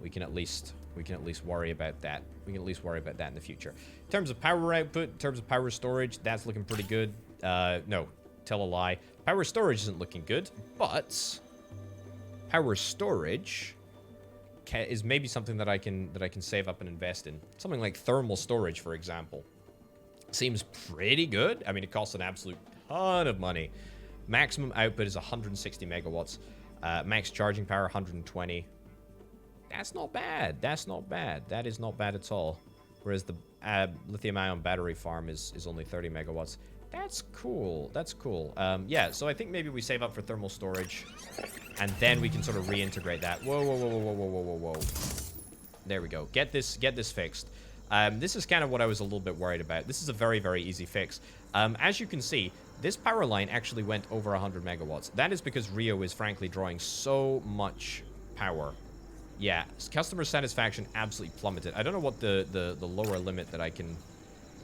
we can at least worry about that. We can at least worry about that in the future. In terms of power output, in terms of power storage, that's looking pretty good. No, tell a lie. Power storage isn't looking good, but power storage is maybe something that I can save up and invest in. Something like thermal storage, for example, seems pretty good. I mean, it costs an absolute ton of money. Maximum output is 160 megawatts. Max charging power, 120. That's not bad. That's not bad. That is not bad at all. Whereas the lithium-ion battery farm is only 30 megawatts. That's cool. That's cool. Yeah, so I think maybe we save up for thermal storage, and then we can sort of reintegrate that. Whoa, whoa, whoa, whoa, whoa, whoa, whoa, whoa. There we go. Get this fixed. This is kind of what I was a little bit worried about. This is a very, very easy fix. As you can see, this power line actually went over 100 megawatts. That is because Rio is frankly drawing so much power. Yeah, customer satisfaction absolutely plummeted. I don't know what the lower limit that I can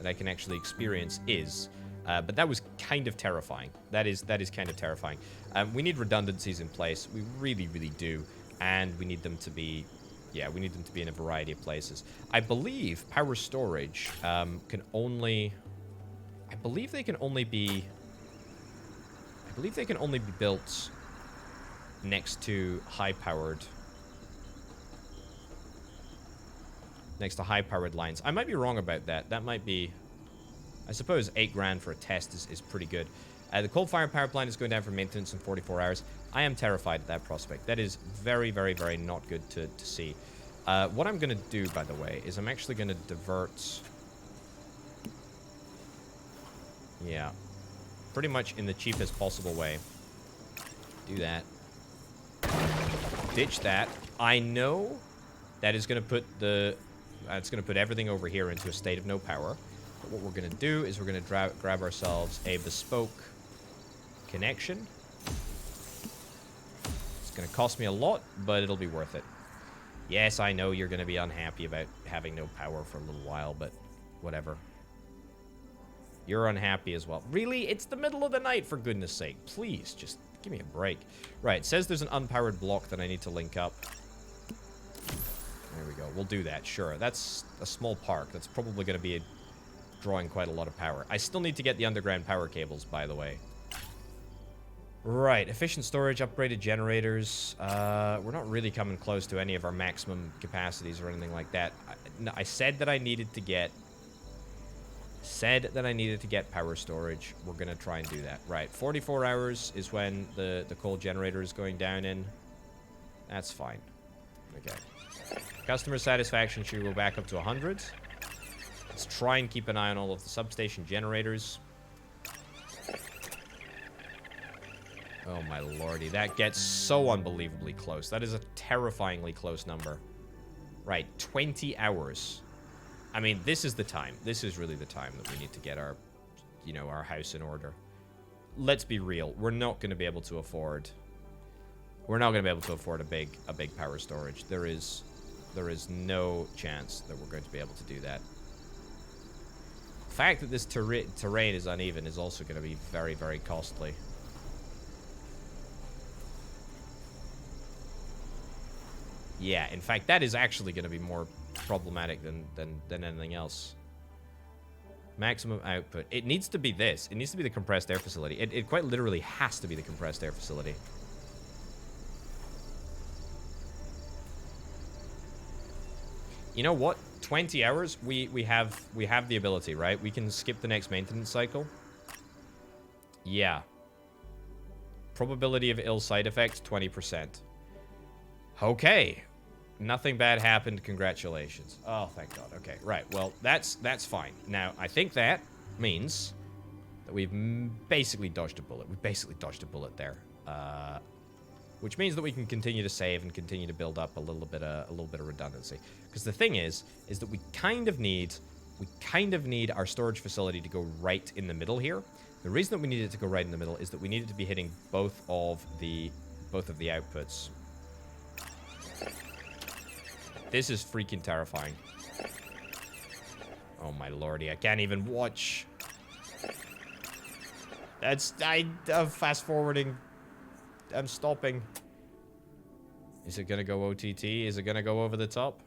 actually experience is, but that was kind of terrifying. That is kind of terrifying. We need redundancies in place. We really, really do, and we need them to be. Yeah, we need them to be in a variety of places. I believe power storage can only. I believe they can only be built next to high-powered lines. I might be wrong about that. That might be, I suppose, 8 grand for a test is pretty good. The coal-fired power plant is going down for maintenance in 44 hours. I am terrified at that prospect. That is very, very, very not good to see. What I'm going to do, by the way, is I'm actually going to divert. Yeah. Pretty much in the cheapest possible way. Do that. Ditch that. I know that is going to put it's going to put everything over here into a state of no power. But what we're going to do is we're going to grab ourselves a bespoke connection. It's going to cost me a lot, but it'll be worth it. Yes, I know you're going to be unhappy about having no power for a little while, but whatever. You're unhappy as well. Really? It's the middle of the night, for goodness sake. Please, just give me a break. Right, it says there's an unpowered block that I need to link up. There we go. We'll do that, sure. That's a small park. That's probably going to be drawing quite a lot of power. I still need to get the underground power cables, by the way. Right, efficient storage, upgraded generators. We're not really coming close to any of our maximum capacities or anything like that. I said that I needed to get power storage. We're going to try and do that. Right, 44 hours is when the coal generator is going down in. That's fine. Okay. Customer satisfaction should go back up to 100. Let's try and keep an eye on all of the substation generators. Oh, my lordy. That gets so unbelievably close. That is a terrifyingly close number. Right, 20 hours. I mean, this is the time. This is really the time that we need to get our, you know, our house in order. Let's be real. We're not going to be able to afford... We're not going to be able to afford a big power storage. There is no chance that we're going to be able to do that. The fact that this terrain is uneven is also going to be very, very costly. Yeah, in fact, that is actually going to be more problematic than anything else. Maximum output. It needs to be this. It needs to be the compressed air facility. It quite literally has to be the compressed air facility. You know what? 20 hours, we have the ability, right? We can skip the next maintenance cycle. Yeah. Probability of ill side effects, 20%. Okay. Nothing bad happened. Congratulations. Oh, thank God. Okay, right. Well, that's fine. Now, I think that means that we've basically dodged a bullet. We've basically dodged a bullet there. Which means that we can continue to save and continue to build up a little bit of redundancy. Because the thing is that we kind of need our storage facility to go right in the middle here. The reason that we need it to go right in the middle is that we need it to be hitting both of the outputs. This is freaking terrifying. Oh my lordy, I can't even watch. I'm fast forwarding. I'm stopping. Is it gonna go OTT? Is it gonna go over the top?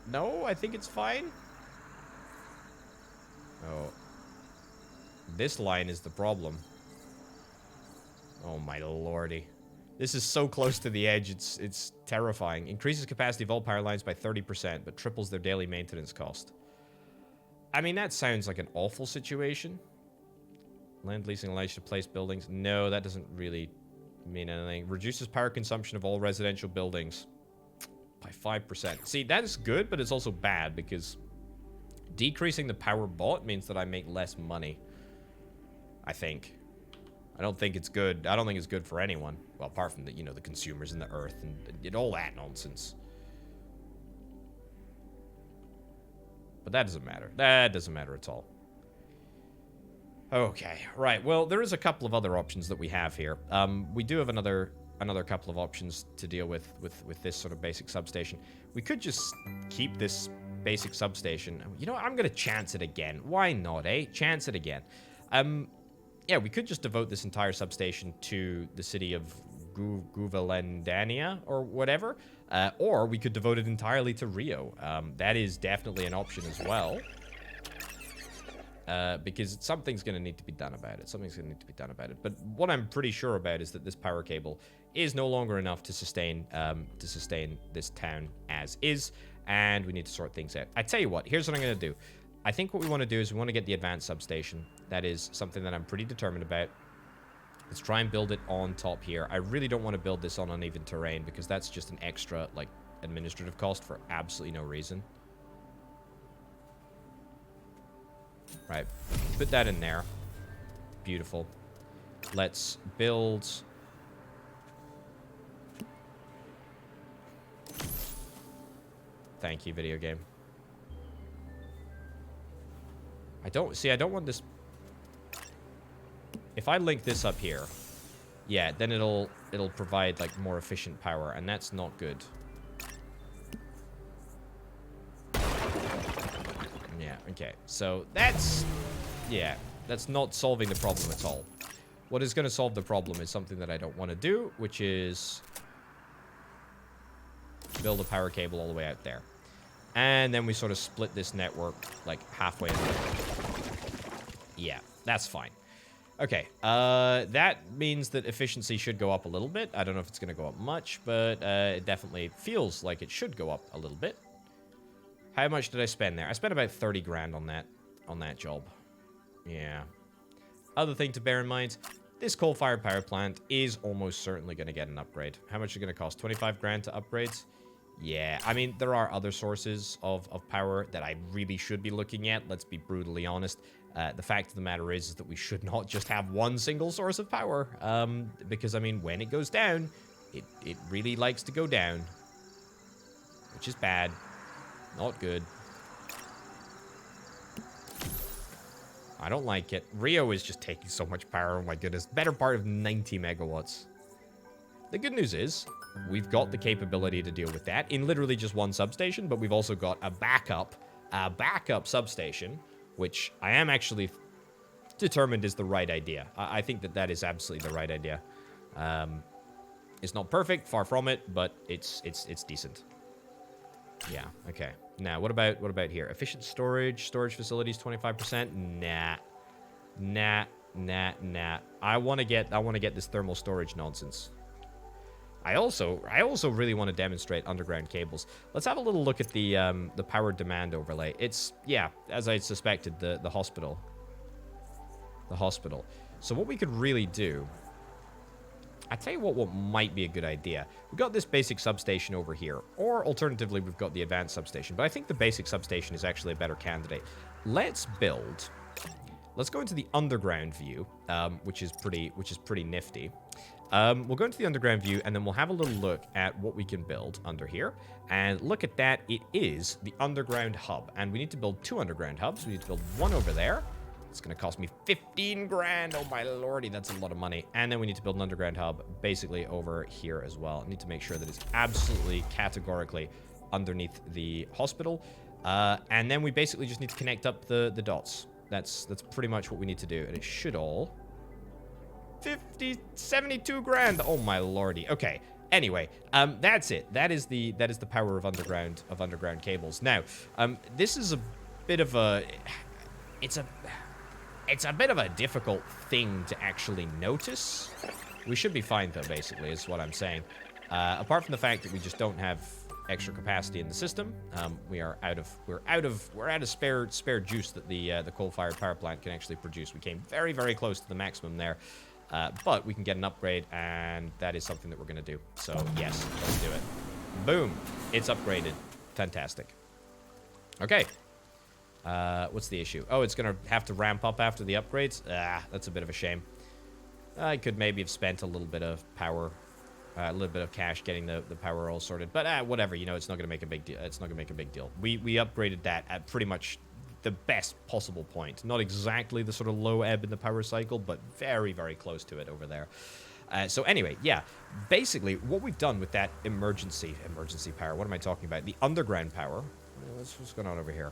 No, I think it's fine. Oh. This line is the problem. Oh my lordy. This is so close to the edge, it's terrifying. Increases capacity of all power lines by 30%, but triples their daily maintenance cost. I mean, that sounds like an awful situation. Land leasing allows you to place buildings. No, that doesn't really mean anything. Reduces power consumption of all residential buildings by 5%. See, that is good, but it's also bad because decreasing the power bought means that I make less money. I think. I don't think it's good. I don't think it's good for anyone. Well, apart from the, you know, the consumers and the earth and all that nonsense. But that doesn't matter. That doesn't matter at all. Okay, right. Well, there is a couple of other options that we have here. We do have another couple of options to deal with this sort of basic substation. We could just keep this basic substation. You know what? I'm going to chance it again. Why not, eh? Chance it again. Yeah, we could just devote this entire substation to the city of Guvalendania or whatever. Or we could devote it entirely to Rio. That is definitely an option as well. Because something's going to need to be done about it. Something's going to need to be done about it. But what I'm pretty sure about is that this power cable is no longer enough to sustain this town as is. And we need to sort things out. I tell you what, here's what I'm going to do. I think what we want to do is we want to get the advanced substation. That is something that I'm pretty determined about. Let's try and build it on top here. I really don't want to build this on uneven terrain because that's just an extra, like, administrative cost for absolutely no reason. Right. Put that in there. Beautiful. Let's build... Thank you, video game. I don't want this... If I link this up here, yeah, then it'll provide, like, more efficient power, and that's not good. Yeah, okay. So, that's... Yeah, that's not solving the problem at all. What is going to solve the problem is something that I don't want to do, which is... build a power cable all the way out there. And then we sort of split this network, like, halfway in the middle. Yeah, that's fine. Okay, that means that efficiency should go up a little bit. I don't know if it's going to go up much, but it definitely feels like it should go up a little bit. How much did I spend there? I spent about 30 grand on that job. Yeah. Other thing to bear in mind, this coal-fired power plant is almost certainly going to get an upgrade. How much is it going to cost? 25 grand to upgrade? Yeah, I mean, there are other sources of power that I really should be looking at. Let's be brutally honest. The fact of the matter is that we should not just have one single source of power. Because, I mean, when it goes down, it really likes to go down. Which is bad. Not good. I don't like it. Rio is just taking so much power. Oh my goodness. Better part of 90 megawatts. The good news is, we've got the capability to deal with that in literally just one substation, but we've also got a backup substation, which I am actually determined is the right idea. I think that is absolutely the right idea. It's not perfect, far from it, but it's decent. Yeah, okay. Now, what about here? Efficient storage facilities, 25%? Nah. I want to get this thermal storage nonsense. I also really want to demonstrate underground cables. Let's have a little look at the power demand overlay. It's, yeah, as I suspected, the hospital. The hospital. So what we could really do, I tell you what might be a good idea. We've got this basic substation over here, or alternatively, we've got the advanced substation. But I think the basic substation is actually a better candidate. Let's go into the underground view, which is pretty nifty. We'll go into the underground view, and then we'll have a little look at what we can build under here. And look at that, it is the underground hub. And we need to build 2 underground hubs. We need to build one over there. It's going to cost me 15 grand. Oh my lordy, that's a lot of money. And then we need to build an underground hub basically over here as well. I need to make sure that it's absolutely categorically underneath the hospital. And then we basically just need to connect up the dots. That's pretty much what we need to do. And it should all... 72 grand. Oh my lordy. Okay. Anyway, that's it. That is the power of underground cables. Now, this is a bit of a it's a bit of a difficult thing to actually notice. We should be fine though, basically, is what I'm saying. Apart from the fact that we just don't have extra capacity in the system, we're out of spare juice that the coal-fired power plant can actually produce. We came very, very close to the maximum there. But we can get an upgrade, and that is something that we're going to do. So, yes, let's do it. Boom. It's upgraded. Fantastic. Okay. What's the issue? Oh, it's going to have to ramp up after the upgrades? That's a bit of a shame. I could maybe have spent a little bit of power, a little bit of cash getting the power all sorted. But whatever, you know, it's not going to make a big deal. It's not going to make a big deal. We upgraded that at pretty much the best possible point. Not exactly the sort of low ebb in the power cycle, but very, very close to it over there. So anyway, yeah, basically what we've done with that emergency power, what am I talking about? The underground power. What's going on over here?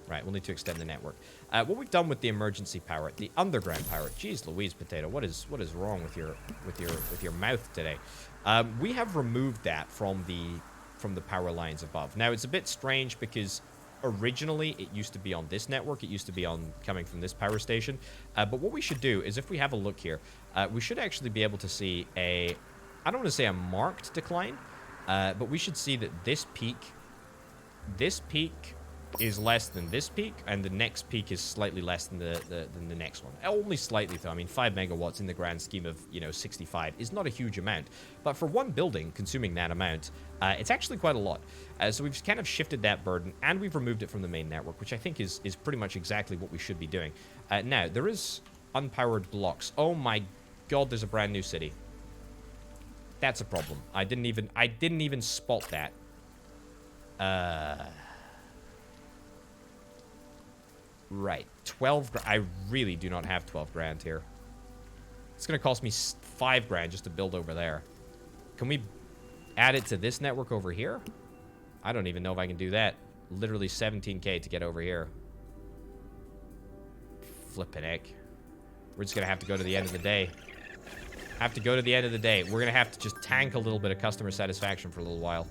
Right, we'll need to extend the network. What we've done with the emergency power, the underground power. Geez, Louise, Potato, what is wrong with your mouth today? We have removed that from the power lines above. Now it's a bit strange because originally it used to be on this network. It used to be coming from this power station. But what we should do is, if we have a look here, we should actually be able to see I don't want to say a marked decline, but we should see that this peak is less than this peak, and the next peak is slightly less than the next one. Only slightly, though. I mean, 5 megawatts in the grand scheme of, 65 is not a huge amount. But for one building consuming that amount, it's actually quite a lot. So we've kind of shifted that burden, and we've removed it from the main network, which I think is pretty much exactly what we should be doing. Now, there is unpowered blocks. Oh my god, there's a brand new city. That's a problem. I didn't even spot that. Right, 12 grand. I really do not have 12 grand here. It's going to cost me 5 grand just to build over there. Can we add it to this network over here? I don't even know if I can do that. Literally 17k to get over here. Flippin' heck. We're just going to have to go to the end of the day. We're going to have to just tank a little bit of customer satisfaction for a little while.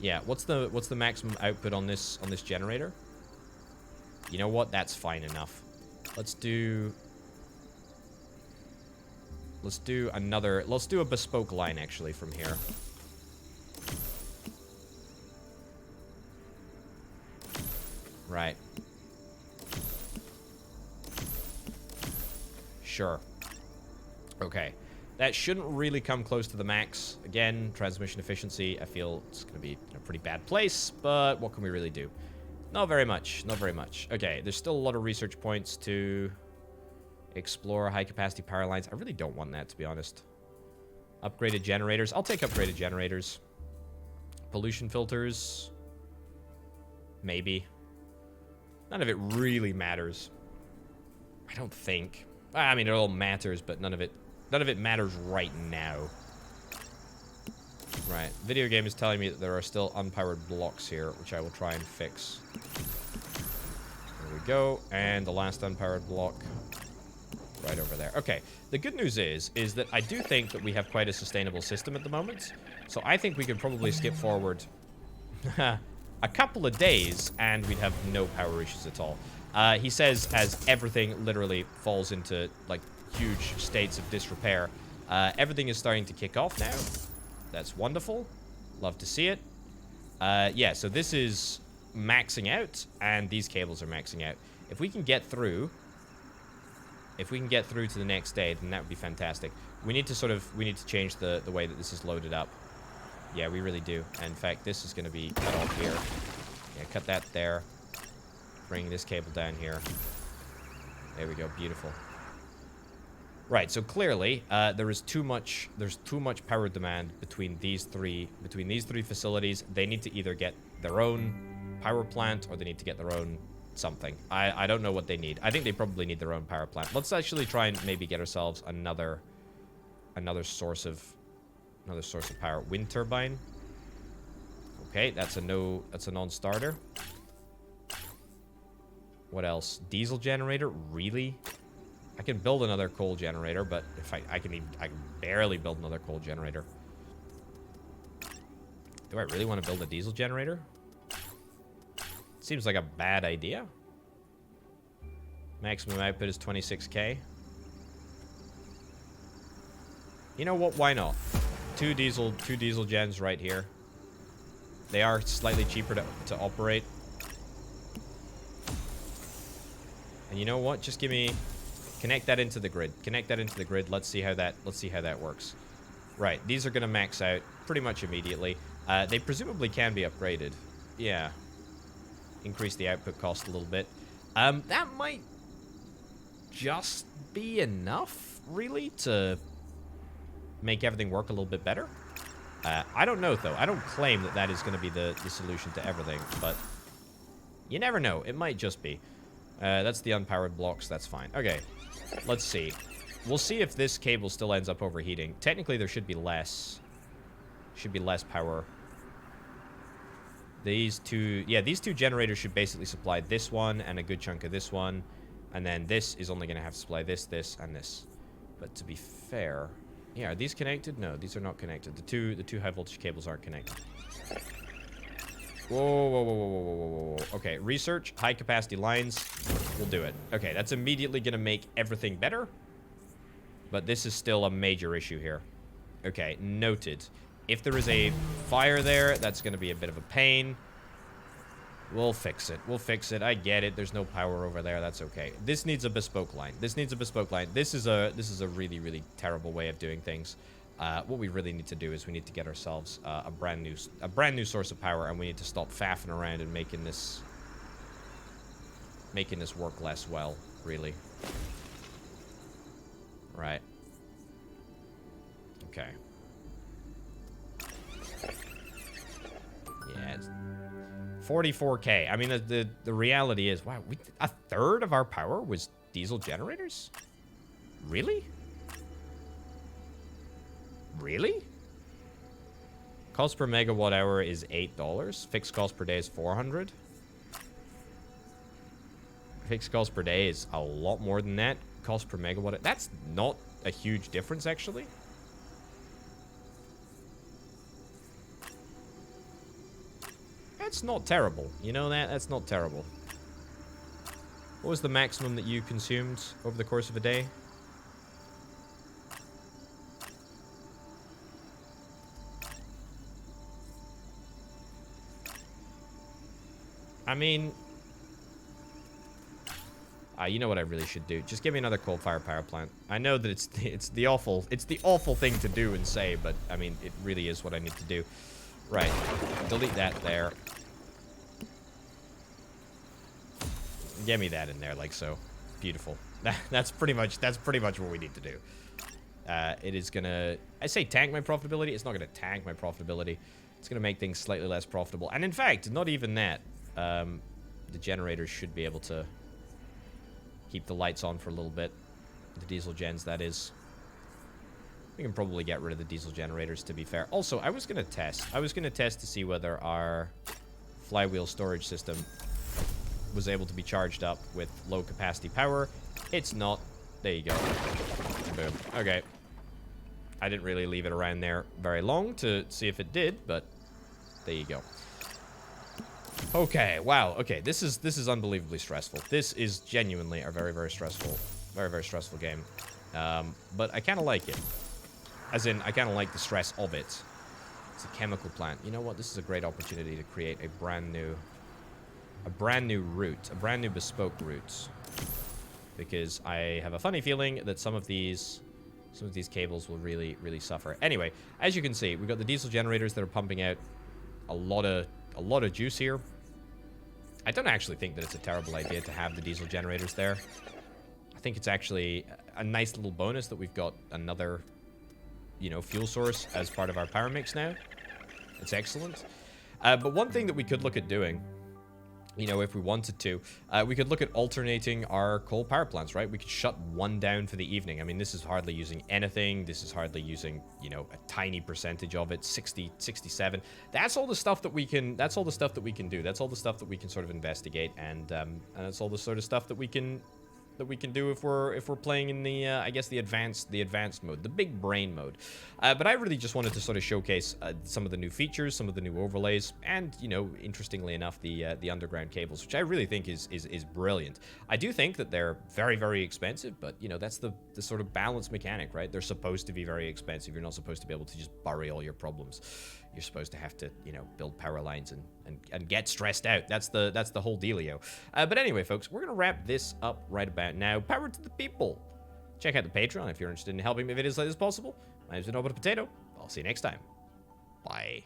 Yeah, what's the maximum output on this generator? You know what? That's fine enough. Let's do a bespoke line, actually, from here. Right. Sure. Okay. That shouldn't really come close to the max. Again, transmission efficiency, I feel it's going to be in a pretty bad place, but what can we really do? Not very much. Not very much. Okay, there's still a lot of research points to explore. High-capacity power lines. I really don't want that, to be honest. Upgraded generators. I'll take upgraded generators. Pollution filters. Maybe. None of it really matters. I don't think. I mean, it all matters, but none of it matters right now. Right. Video game is telling me that there are still unpowered blocks here, which I will try and fix. There we go. And the last unpowered block right over there. Okay. The good news is that I do think that we have quite a sustainable system at the moment. So I think we could probably skip forward a couple of days and we'd have no power issues at all. He says as everything literally falls into, like, huge states of disrepair. Everything is starting to kick off now. That's wonderful. Love to see it. Yeah, so this is maxing out, and these cables are maxing out. If we can get through to the next day, then that would be fantastic. We need to change the way that this is loaded up. Yeah, we really do. And in fact, this is going to be cut off here. Yeah, cut that there. Bring this cable down here. There we go. Beautiful. Right, so clearly there's too much power demand between these three facilities. They need to either get their own power plant or they need to get their own something. I don't know what they need. I think they probably need their own power plant. Let's actually try and maybe get ourselves another source of power. Wind turbine. Okay, that's a non-starter. What else? Diesel generator? Really? I can build another coal generator, but if I can barely build another coal generator. Do I really want to build a diesel generator? Seems like a bad idea. Maximum output is 26k. You know what? Why not? Two diesel gens right here. They are slightly cheaper to operate. And you know what? Just give me... Connect that into the grid. Connect that into the grid. Let's see how that works. Right, these are going to max out pretty much immediately. They presumably can be upgraded. Yeah. Increase the output cost a little bit. That might just be enough, really, to make everything work a little bit better. I don't know, though. I don't claim that is going to be the solution to everything, but you never know. It might just be. That's the unpowered blocks. That's fine. Okay. Let's see. We'll see if this cable still ends up overheating. Technically, there should be less. Should be less power. These two generators should basically supply this one and a good chunk of this one. And then this is only going to have to supply this, this, and this. But to be fair... Yeah, are these connected? No, these are not connected. The two high voltage cables aren't connected. Whoa, whoa, whoa, whoa, whoa, whoa, whoa, whoa. Okay, research, high capacity lines. We'll do it. Okay, that's immediately going to make everything better. But this is still a major issue here. Okay, noted. If there is a fire there, that's going to be a bit of a pain. We'll fix it. We'll fix it. I get it. There's no power over there. That's okay. This needs a bespoke line. This needs a bespoke line. This is a really, really terrible way of doing things. What we really need to do is we need to get ourselves a brand new source of power, and we need to stop faffing around and making this work less well, really. Right. Okay. Yeah, it's 44k. I mean, the reality is, wow, a third of our power was diesel generators? Really? Really? Cost per megawatt hour is $8. Fixed cost per day is $400. Fixed cost per day is a lot more than that. Cost per megawatt. That's not a huge difference, actually. That's not terrible. You know that? That's not terrible. What was the maximum that you consumed over the course of a day? I mean, You know what I really should do? Just give me another coal-fired power plant. I know that it's the awful thing to do and say, but I mean it really is what I need to do. Right. Delete that there. Get me that in there, like so. Beautiful. That's pretty much what we need to do. It is gonna, I say tank my profitability. It's not gonna tank my profitability. It's gonna make things slightly less profitable. And in fact, not even that. The generators should be able to keep the lights on for a little bit. The diesel gens, that is. We can probably get rid of the diesel generators, to be fair. Also, I was gonna test to see whether our flywheel storage system was able to be charged up with low capacity power. It's not. There you go. Boom. Okay. I didn't really leave it around there very long to see if it did, but there you go. Okay, wow. Okay, this is unbelievably stressful. This is genuinely a very, very stressful game. But I kind of like it. As in, I kind of like the stress of it. It's a chemical plant. You know what? This is a great opportunity to create a brand new route, a brand new bespoke route. Because I have a funny feeling that some of these cables will really, really suffer. Anyway, as you can see, we've got the diesel generators that are pumping out a lot of juice here. I don't actually think that it's a terrible idea to have the diesel generators there. I think it's actually a nice little bonus that we've got another, you know, fuel source as part of our power mix now. It's excellent. But one thing that we could look at doing, you know, if we wanted to, we could look at alternating our coal power plants, right? We could shut one down for the evening. I mean, this is hardly using anything. This is hardly using, you know, a tiny percentage of it, 60, 67. That's all the stuff that we can, do. That's all the stuff that we can sort of investigate. And that's all the sort of stuff that we can do if we're playing in the I guess the advanced mode, the big brain mode. But I really just wanted to sort of showcase some of the new features, some of the new overlays, and you know, interestingly enough, the underground cables, which I really think is brilliant. I do think that they're very, very expensive, but you know, that's the sort of balance mechanic, right? They're supposed to be very expensive. You're not supposed to be able to just bury all your problems. You're supposed to have to, you know, build power lines and get stressed out. That's the whole dealio. But anyway, folks, we're gonna wrap this up right about now. Power to the people. Check out the Patreon if you're interested in helping me videos like this possible. My name's Untitled Potato. I'll see you next time. Bye.